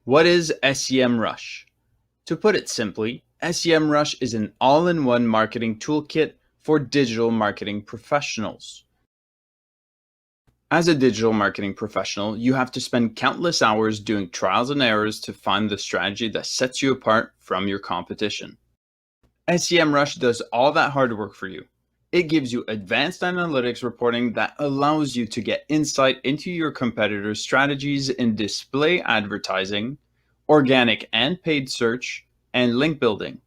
What is SEM Rush? To put it simply, SEM Rush is an all-in-one marketing toolkit for digital marketing professionals. As a digital marketing professional, you have to spend countless hours doing trials and errors to find the strategy that sets you apart from your competition. SEM Rush does all that hard work for you. It gives you advanced analytics reporting that allows you to get insight into your competitors' strategies in display advertising, organic and paid search, and link building.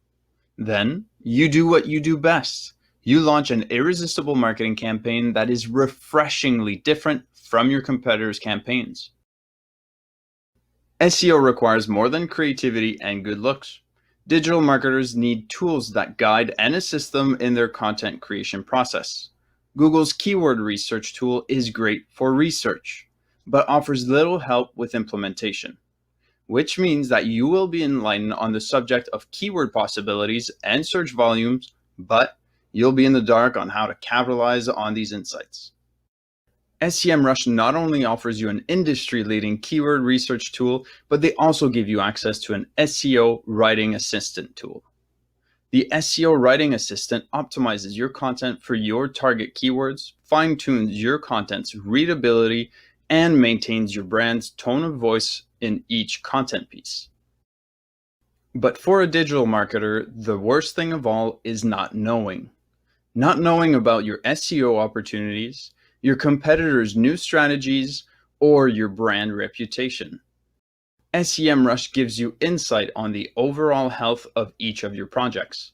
Then, you do what you do best. You launch an irresistible marketing campaign that is refreshingly different from your competitors' campaigns. SEO requires more than creativity and good looks. Digital marketers need tools that guide and assist them in their content creation process. Google's keyword research tool is great for research, but offers little help with implementation, which means that you will be enlightened on the subject of keyword possibilities and search volumes, but you'll be in the dark on how to capitalize on these insights. SEM Rush not only offers you an industry-leading keyword research tool, but they also give you access to an SEO writing assistant tool. The SEO writing assistant optimizes your content for your target keywords, fine-tunes your content's readability, and maintains your brand's tone of voice in each content piece. But for a digital marketer, the worst thing of all is not knowing. Not knowing about your SEO opportunities, your competitors' new strategies, or your brand reputation. SEM Rush gives you insight on the overall health of each of your projects.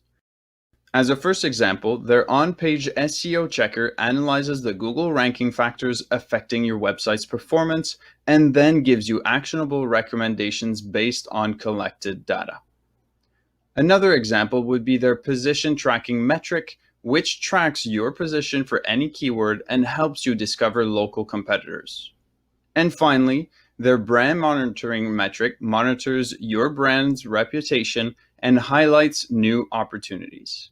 As a first example, their on-page SEO checker analyzes the Google ranking factors affecting your website's performance and then gives you actionable recommendations based on collected data. Another example would be their position tracking metric, which tracks your position for any keyword and helps you discover local competitors. And finally, their brand monitoring metric monitors your brand's reputation and highlights new opportunities.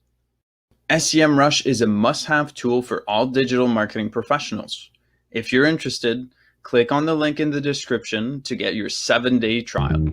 SEM Rush is a must-have tool for all digital marketing professionals. If you're interested, click on the link in the description to get your 7-day trial.